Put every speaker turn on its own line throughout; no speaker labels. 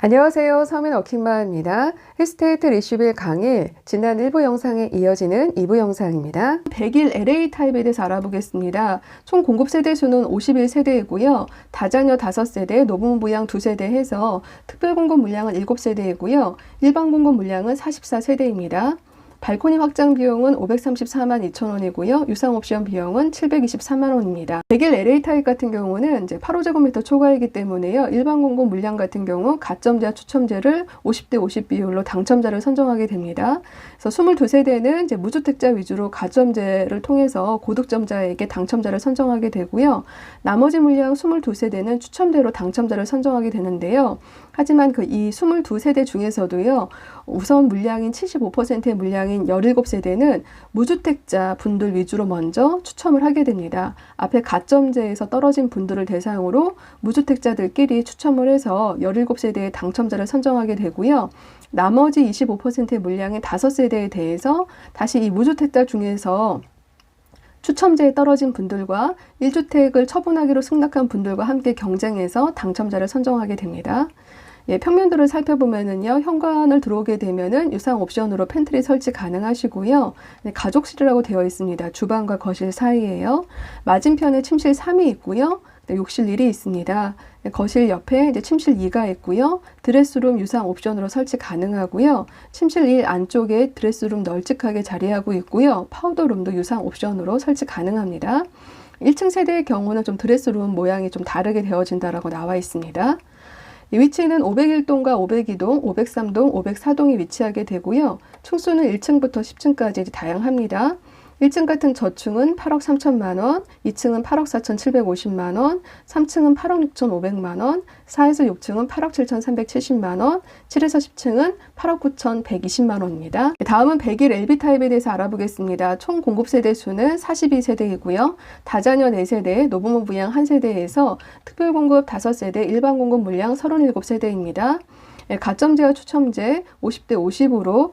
안녕하세요. 서민 워킹맘입니다. 힐스테이트 리슈빌 강의 지난 1부 영상에 이어지는 2부 영상입니다. 100일 LA 타입에 대해서 알아보겠습니다. 총 공급 세대수는 51세대이고요. 다자녀 5세대, 노부부 부양 2세대 해서 특별 공급 물량은 7세대이고요. 일반 공급 물량은 44세대입니다. 발코니 확장 비용은 534만 2천 원이고요. 유상 옵션 비용은 723만 원입니다. 100일 LA 타입 같은 경우는 이제 8호제곱미터 초과이기 때문에요. 일반 공급 물량 같은 경우 가점제와 추첨제를 50대 50 비율로 당첨자를 선정하게 됩니다. 그래서 22세대는 이제 무주택자 위주로 가점제를 통해서 고득점자에게 당첨자를 선정하게 되고요. 나머지 물량 22세대는 추첨대로 당첨자를 선정하게 되는데요. 하지만 이 22세대 중에서도요. 우선 물량인 75%의 물량인 17세대는 무주택자 분들 위주로 먼저 추첨을 하게 됩니다. 앞에 가점제에서 떨어진 분들을 대상으로 무주택자들끼리 추첨을 해서 17세대의 당첨자를 선정하게 되고요. 나머지 25%의 물량인 5세대에 대해서 다시 이 무주택자 중에서 추첨제에 떨어진 분들과 1주택을 처분하기로 승낙한 분들과 함께 경쟁해서 당첨자를 선정하게 됩니다. 평면도를 살펴보면은요, 현관을 들어오게 되면은 유상 옵션으로 팬트리 설치 가능하시고요. 가족실이라고 되어 있습니다. 주방과 거실 사이에요. 맞은편에 침실 3이 있고요. 욕실 1이 있습니다. 거실 옆에 이제 침실 2가 있고요. 드레스룸 유상 옵션으로 설치 가능하고요. 침실 1 안쪽에 드레스룸 널찍하게 자리하고 있고요. 파우더룸도 유상 옵션으로 설치 가능합니다. 1층 세대의 경우는 좀 드레스룸 모양이 좀 다르게 되어진다라고 나와 있습니다. 이 위치는 501동과 502동, 503동, 504동이 위치하게 되고요. 층수는 1층부터 10층까지 다양합니다. 1층 같은 저층은 8억 3천만 원, 2층은 8억 4천750만 원, 3층은 8억 6천5백만 원, 4에서 6층은 8억 7천370만 원, 7에서 10층은 8억 9천120만 원입니다. 다음은 100일 LB 타입에 대해서 알아보겠습니다. 총 공급 세대 수는 42세대이고요. 다자녀 4세대, 노부모 부양 1세대에서 특별 공급 5세대, 일반 공급 물량 37세대입니다. 가점제와 추첨제 50대 50으로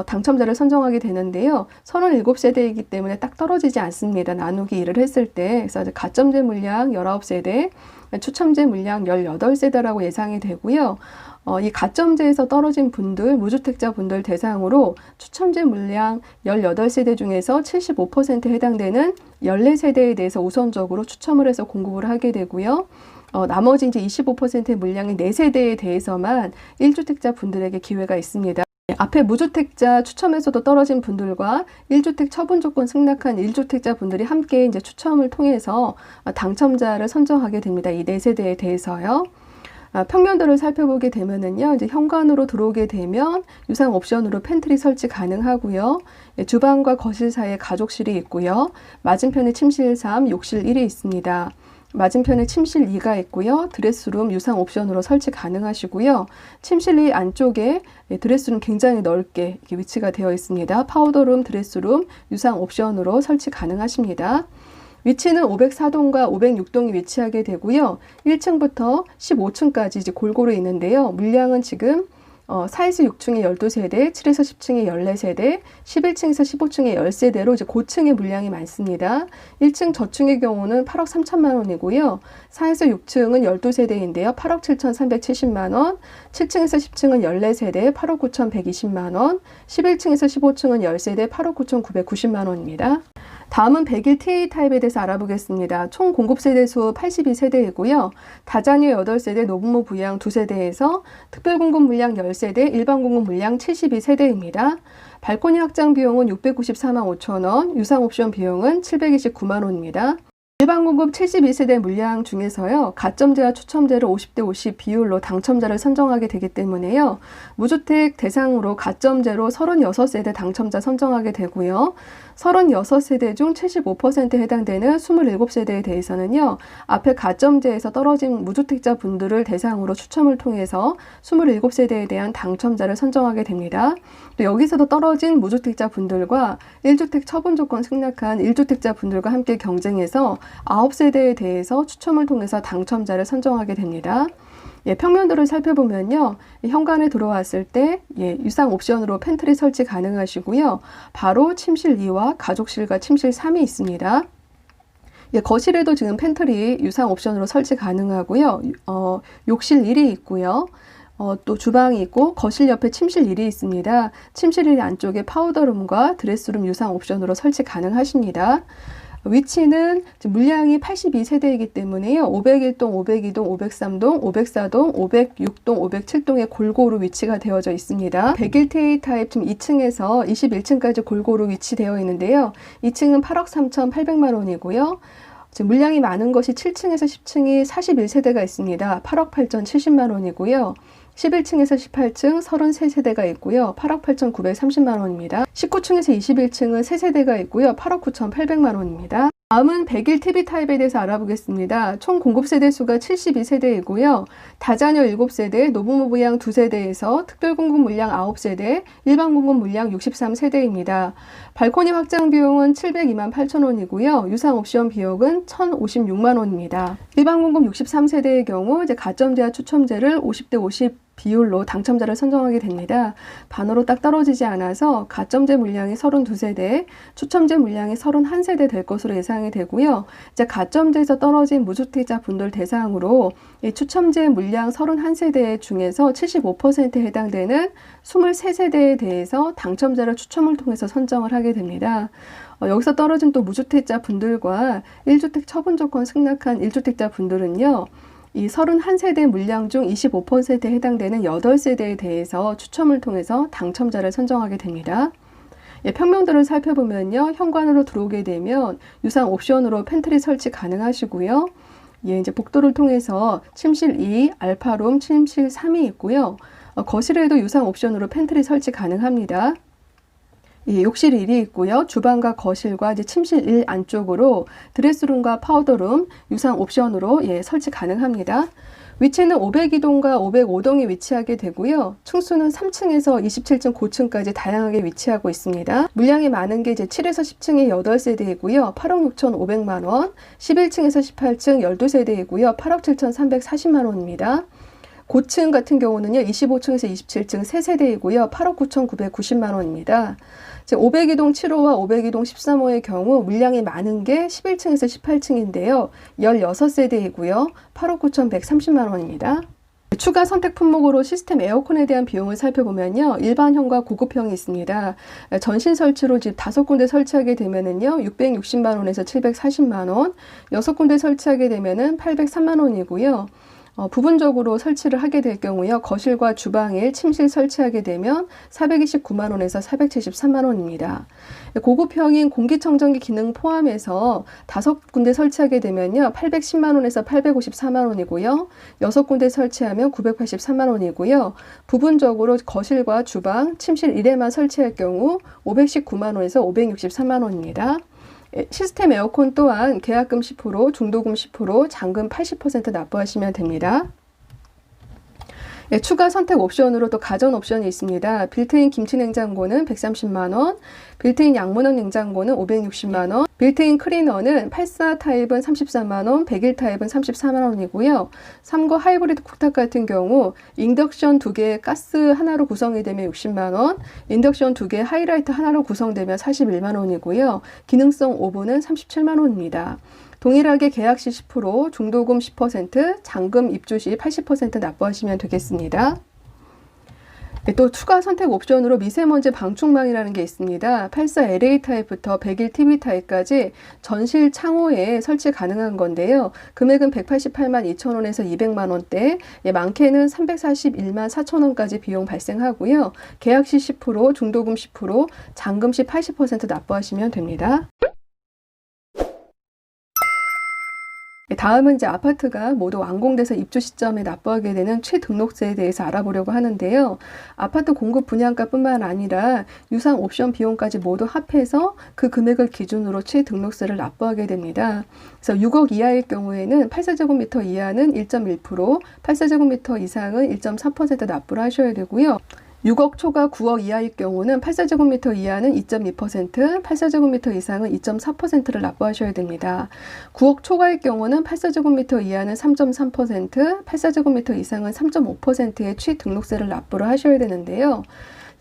당첨자를 선정하게 되는데요. 37세대이기 때문에 딱 떨어지지 않습니다. 나누기 2를 했을 때. 그래서 가점제 물량 19세대, 추첨제 물량 18세대라고 예상이 되고요. 이 가점제에서 떨어진 분들, 무주택자 분들 대상으로 추첨제 물량 18세대 중에서 75%에 해당되는 14세대에 대해서 우선적으로 추첨을 해서 공급을 하게 되고요. 나머지 이제 25%의 물량인 4세대에 대해서만 1주택자 분들에게 기회가 있습니다. 앞에 무주택자 추첨에서도 떨어진 분들과 1주택 처분 조건 승낙한 1주택자 분들이 함께 이제 추첨을 통해서 당첨자를 선정하게 됩니다. 이 4세대에 대해서요. 평면도를 살펴보게 되면은요, 이제 현관으로 들어오게 되면 유상 옵션으로 팬트리 설치 가능하고요. 주방과 거실 사이에 가족실이 있고요. 맞은편에 침실 3, 욕실 1이 있습니다. 맞은편에 침실 2가 있고요. 드레스룸 유상 옵션으로 설치 가능하시고요. 침실 2 안쪽에 드레스룸 굉장히 넓게 이렇게 위치가 되어 있습니다. 파우더룸, 드레스룸 유상 옵션으로 설치 가능하십니다. 위치는 504동과 506동이 위치하게 되고요. 1층부터 15층까지 이제 골고루 있는데요. 물량은 지금 4에서 6층에 12세대, 7에서 10층에 14세대, 11층에서 15층에 10세대로 이제 고층의 물량이 많습니다. 1층 저층의 경우는 8억 3천만 원이고요. 4에서 6층은 12세대인데요. 8억 7천370만 원, 7층에서 10층은 14세대, 8억 9천120만 원, 11층에서 15층은 10세대, 8억 9천990만 원입니다. 다음은 100일 TA 타입에 대해서 알아보겠습니다. 총 공급 세대수 82세대이고요. 다자녀 8세대, 노부모 부양 2세대에서 특별 공급 물량 10세대, 일반 공급 물량 72세대입니다. 발코니 확장 비용은 694만 5천 원, 유상 옵션 비용은 729만 원입니다. 일반 공급 72세대 물량 중에서요. 가점제와 추첨제를 50대 50 비율로 당첨자를 선정하게 되기 때문에요. 무주택 대상으로 가점제로 36세대 당첨자 선정하게 되고요. 36세대 중 75%에 해당되는 27세대에 대해서는요. 앞에 가점제에서 떨어진 무주택자 분들을 대상으로 추첨을 통해서 27세대에 대한 당첨자를 선정하게 됩니다. 또 여기서도 떨어진 무주택자 분들과 1주택 처분 조건 승낙한 1주택자 분들과 함께 경쟁해서 9세대에 대해서 추첨을 통해서 당첨자를 선정하게 됩니다. 평면도를 살펴보면요. 현관에 들어왔을 때 유상 옵션으로 팬트리 설치 가능하시고요. 바로 침실 2와 가족실과 침실 3이 있습니다. 거실에도 지금 팬트리 유상 옵션으로 설치 가능하고요. 욕실 1이 있고요. 또 주방이 있고 거실 옆에 침실 1이 있습니다. 침실 1 안쪽에 파우더룸과 드레스룸 유상 옵션으로 설치 가능하십니다. 위치는 물량이 82세대이기 때문에요. 501동, 502동, 503동, 504동, 506동, 507동에 골고루 위치가 되어져 있습니다. 101T 타입 지금 2층에서 21층까지 골고루 위치되어 있는데요. 2층은 8억 3,800만 원이고요. 지금 물량이 많은 것이 7층에서 10층이 41세대가 있습니다. 8억 8,070만 원이고요. 11층에서 18층 33세대가 있고요. 8억 8,930만 원입니다. 19층에서 21층은 3세대가 있고요. 8억 9,800만 원입니다. 다음은 101TV 타입에 대해서 알아보겠습니다. 총 공급 세대 수가 72세대이고요. 다자녀 7세대, 노부모부양 2세대에서 특별 공급 물량 9세대, 일반 공급 물량 63세대입니다. 발코니 확장 비용은 702만 8천 원이고요. 유상 옵션 비용은 1,056만 원입니다. 일반 공급 63세대의 경우 이제 가점제와 추첨제를 50대 50 비율로 당첨자를 선정하게 됩니다. 반으로 딱 떨어지지 않아서 가점제 물량이 32세대, 추첨제 물량이 31세대 될 것으로 예상이 되고요. 이제 가점제에서 떨어진 무주택자 분들 대상으로 이 추첨제 물량 31세대 중에서 75%에 해당되는 23세대에 대해서 당첨자를 추첨을 통해서 선정을 하게 됩니다. 여기서 떨어진 또 무주택자 분들과 1주택 처분 조건 승낙한 1주택자 분들은요. 이 31세대 물량 중 25%에 해당되는 8세대에 대해서 추첨을 통해서 당첨자를 선정하게 됩니다. 평면도를 살펴보면요. 현관으로 들어오게 되면 유상 옵션으로 팬트리 설치 가능하시고요. 이제 복도를 통해서 침실 2, 알파룸, 침실 3이 있고요. 거실에도 유상 옵션으로 팬트리 설치 가능합니다. 욕실 1이 있고요. 주방과 거실과 이제 침실 1 안쪽으로 드레스룸과 파우더룸 유상 옵션으로 설치 가능합니다. 위치는 502동과 505동에 위치하게 되고요. 층수는 3층에서 27층 고층까지 다양하게 위치하고 있습니다. 물량이 많은 게 이제 7에서 10층이 8세대이고요. 8억 6,500만 원, 11층에서 18층 12세대이고요. 8억 7,340만 원입니다. 고층 같은 경우는요. 25층에서 27층 3세대이고요. 8억 9,990만 원입니다. 502동 7호와 502동 13호의 경우 물량이 많은 게 11층에서 18층인데요. 16세대이고요. 8억 9,130만 원입니다. 추가 선택 품목으로 시스템 에어컨에 대한 비용을 살펴보면요. 일반형과 고급형이 있습니다. 전신 설치로 집 5군데 설치하게 되면은요. 660만 원에서 740만 원, 6군데 설치하게 되면은 803만 원이고요. 부분적으로 설치를 하게 될 경우요. 거실과 주방 1, 침실 설치하게 되면 429만 원에서 473만 원입니다. 고급형인 공기청정기 기능 포함해서 5군데 설치하게 되면요. 810만 원에서 854만 원이고요. 6군데 설치하면 983만 원이고요. 부분적으로 거실과 주방, 침실 1에만 설치할 경우 519만 원에서 563만 원입니다. 시스템 에어컨 또한 계약금 10%, 중도금 10%, 잔금 80% 납부하시면 됩니다. 추가 선택 옵션으로 또 가전 옵션이 있습니다. 빌트인 김치 냉장고는 130만 원, 빌트인 양문형 냉장고는 560만 원, 빌트인 클리너는 84 타입은 33만 원, 101 타입은 34만 원이고요. 3구 하이브리드 쿡탑 같은 경우 인덕션 2개 가스 하나로 구성이 되면 60만 원, 인덕션 2개 하이라이트 하나로 구성되면 41만 원이고요. 기능성 오븐은 37만 원입니다. 동일하게 계약 시 10%, 중도금 10%, 잔금 입주 시 80% 납부하시면 되겠습니다. 또 추가 선택 옵션으로 미세먼지 방충망이라는 게 있습니다. 84 LA 타입부터 101 TV 타입까지 전실 창호에 설치 가능한 건데요. 금액은 188만 2천 원에서 200만 원대, 많게는 341만 4천 원까지 비용 발생하고요. 계약 시 10%, 중도금 10%, 잔금 시 80% 납부하시면 됩니다. 다음은 이제 아파트가 모두 완공돼서 입주 시점에 납부하게 되는 취등록세에 대해서 알아보려고 하는데요. 아파트 공급 분양가뿐만 아니라 유상 옵션 비용까지 모두 합해서 그 금액을 기준으로 취등록세를 납부하게 됩니다. 그래서 6억 이하일 경우에는 8세제곱미터 이하는 1.1%, 8세제곱미터 이상은 1.4% 납부를 하셔야 되고요. 6억 초과 9억 이하일 경우는 8세제곱미터 이하는 2.2%, 8세제곱미터 이상은 2.4%를 납부하셔야 됩니다. 9억 초과일 경우는 8세제곱미터 이하는 3.3%, 8세제곱미터 이상은 3.5%의 취등록세를 납부를 하셔야 되는데요.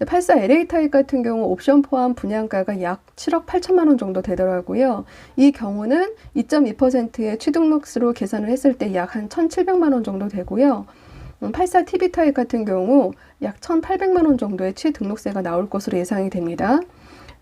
84 LA 타입 같은 경우 옵션 포함 분양가가 약 7억 8천만 원 정도 되더라고요. 이 경우는 2.2%의 취등록세로 계산을 했을 때 약 한 1,700만 원 정도 되고요. 84TB 타입 같은 경우 약 1,800만 원 정도의 취등록세가 나올 것으로 예상이 됩니다.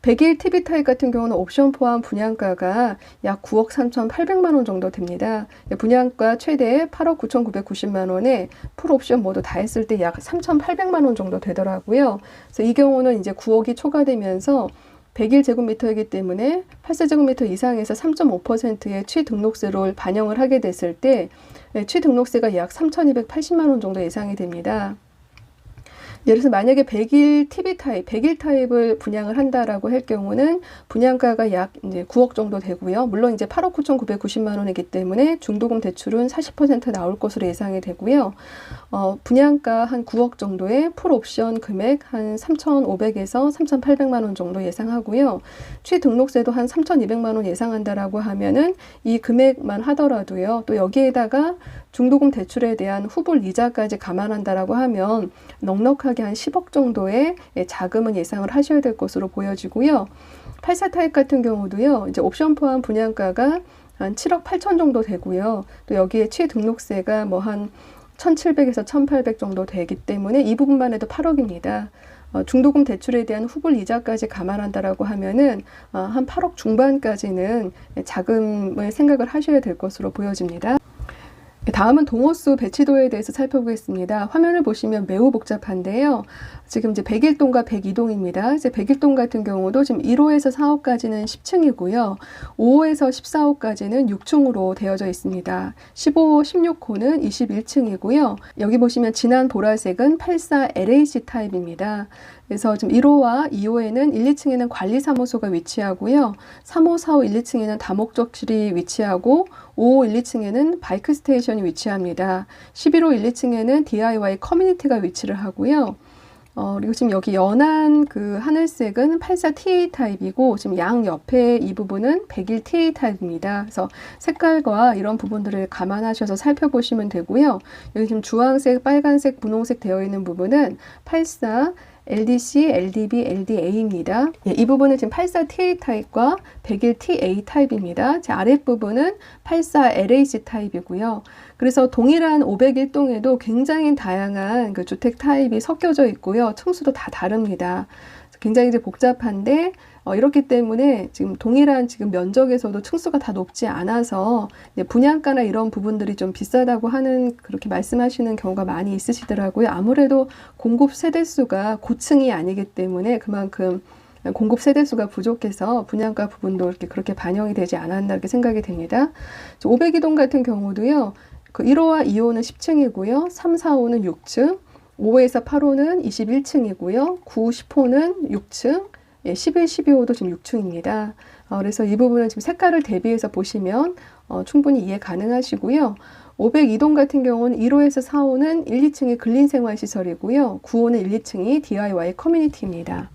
101 TB 타입 같은 경우는 옵션 포함 분양가가 약 9억 3,800만 원 정도 됩니다. 분양가 최대 8억 9,990만 원에 풀옵션 모두 다 했을 때 약 3,800만 원 정도 되더라고요. 그래서 이 경우는 이제 9억이 초과되면서 101제곱미터이기 때문에 84제곱미터 이상에서 3.5%의 취등록세를 반영을 하게 됐을 때 취등록세가 약 3,280만 원 정도 예상이 됩니다. 예를 들어서 만약에 101 TB 타입, 101 타입을 분양을 한다라고 할 경우는 분양가가 약 이제 9억 정도 되고요. 물론 이제 8억 9,990만 원이기 때문에 중도금 대출은 40% 나올 것으로 예상이 되고요. 분양가 한 9억 정도의 풀 옵션 금액 한 3,500에서 3,800만 원 정도 예상하고요. 취등록세도 한 3,200만 원 예상한다라고 하면은 이 금액만 하더라도요. 또 여기에다가 중도금 대출에 대한 후불 이자까지 감안한다라고 하면 넉넉하게 한 10억 정도의 자금은 예상을 하셔야 될 것으로 보여지고요. 84 타입 같은 경우도요. 이제 옵션 포함 분양가가 한 7억 8천 정도 되고요. 또 여기에 취등록세가 뭐 한 1,700에서 1,800 정도 되기 때문에 이 부분만 해도 8억입니다. 중도금 대출에 대한 후불 이자까지 감안한다라고 하면은 한 8억 중반까지는 자금을 생각을 하셔야 될 것으로 보여집니다. 다음은 동호수 배치도에 대해서 살펴보겠습니다. 화면을 보시면 매우 복잡한데요. 지금 이제 101동과 102동입니다. 이제 101동 같은 경우도 지금 1호에서 4호까지는 10층이고요. 5호에서 14호까지는 6층으로 되어져 있습니다. 15호, 16호는 21층이고요. 여기 보시면 진한 보라색은 84 LH 타입입니다. 그래서 지금 1호와 2호에는 1, 2층에는 관리사무소가 위치하고요. 3호, 4호, 1, 2층에는 다목적실이 위치하고 5호, 1, 2층에는 바이크 스테이션이 위치합니다. 11호, 1, 2층에는 DIY 커뮤니티가 위치를 하고요. 그리고 지금 여기 연한 그 하늘색은 84 TA 타입이고 지금 양 옆에 이 부분은 101 TA 타입입니다. 그래서 색깔과 이런 부분들을 감안하셔서 살펴보시면 되고요. 여기 지금 주황색, 빨간색, 분홍색 되어 있는 부분은 84 LDC, LDB, LDA입니다. 이 부분은 지금 84 TA 타입과 101 TA 타입입니다. 제 아랫부분은 84 LH 타입이고요. 그래서 동일한 501동에도 굉장히 다양한 그 주택 타입이 섞여져 있고요. 층수도 다 다릅니다. 굉장히 이제 복잡한데 이렇기 때문에 지금 동일한 지금 면적에서도 층수가 다 높지 않아서 분양가나 이런 부분들이 좀 비싸다고 하는 그렇게 말씀하시는 경우가 많이 있으시더라고요. 아무래도 공급 세대수가 고층이 아니기 때문에 그만큼 공급 세대수가 부족해서 분양가 부분도 이렇게 그렇게 반영이 되지 않았나 이렇게 생각이 됩니다. 502동 같은 경우도요. 그 1호와 2호는 10층이고요. 3, 4호는 6층, 5에서 8호는 21층이고요. 9, 10호는 6층, 11, 12호도 지금 6층입니다. 그래서 이 부분은 지금 색깔을 대비해서 보시면 충분히 이해 가능하시고요. 502동 같은 경우는 1호에서 4호는 1, 2층이 근린생활시설이고요. 9호는 1, 2층이 DIY 커뮤니티입니다.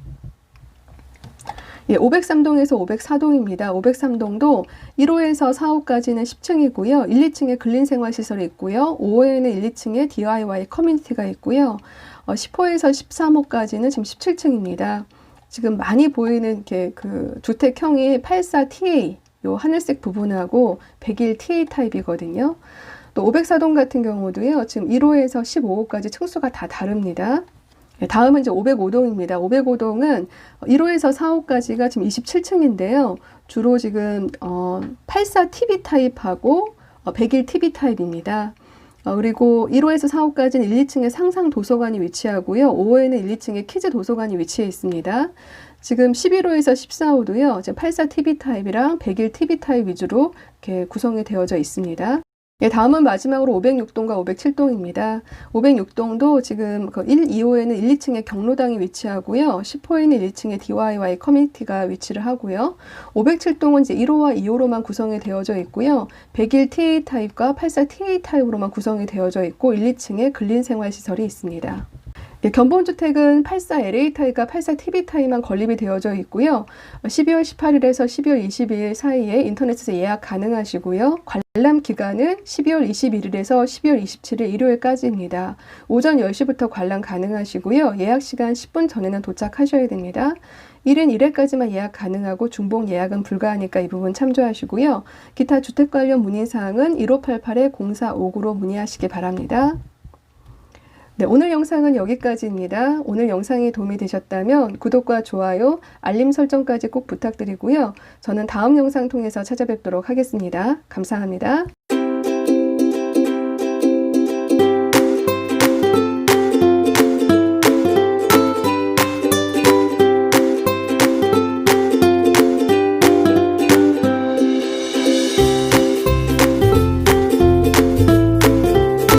503동에서 504동입니다. 503동도 1호에서 4호까지는 10층이고요. 1, 2층에 근린생활시설이 있고요. 5호에는 1, 2층에 DIY 커뮤니티가 있고요. 10호에서 13호까지는 지금 17층입니다. 지금 많이 보이는 게 그 주택형이 84 TA, 요 하늘색 부분하고 101 TA 타입이거든요. 또 504동 같은 경우도요. 지금 1호에서 15호까지 층수가 다 다릅니다. 다음은 이제 505동입니다. 505동은 1호에서 4호까지가 지금 27층인데요. 주로 지금 84 TB 타입하고 101 TB 타입입니다. 그리고 1호에서 4호까지는 1, 2층에 상상 도서관이 위치하고요. 5호에는 1, 2층에 키즈 도서관이 위치해 있습니다. 지금 11호에서 14호도요. 지금 84 TB 타입이랑 101 TB 타입 위주로 이렇게 구성이 되어져 있습니다. 다음은 마지막으로 506동과 507동입니다. 506동도 지금 그 1, 2호에는 1, 2층에 경로당이 위치하고요. 10호에는 1층에 DIY 커뮤니티가 위치를 하고요. 507동은 이제 1호와 2호로만 구성이 되어져 있고요. 101 TA 타입과 84 TA 타입으로만 구성이 되어져 있고 1, 2층에 근린생활시설이 있습니다. 견본주택은 84 LA 타입과 84 TB 타입만 건립이 되어져 있고요. 12월 18일에서 12월 22일 사이에 인터넷에서 예약 가능하시고요. 관람 기간은 12월 21일에서 12월 27일 일요일까지입니다. 오전 10시부터 관람 가능하시고요. 예약 시간 10분 전에는 도착하셔야 됩니다. 1인 1회까지만 예약 가능하고 중복 예약은 불가하니까 이 부분 참조하시고요. 기타 주택 관련 문의사항은 1588-0459로 문의하시기 바랍니다. 네, 오늘 영상은 여기까지입니다. 오늘 영상이 도움이 되셨다면 구독과 좋아요, 알림 설정까지 꼭 부탁드리고요. 저는 다음 영상 통해서 찾아뵙도록 하겠습니다. 감사합니다.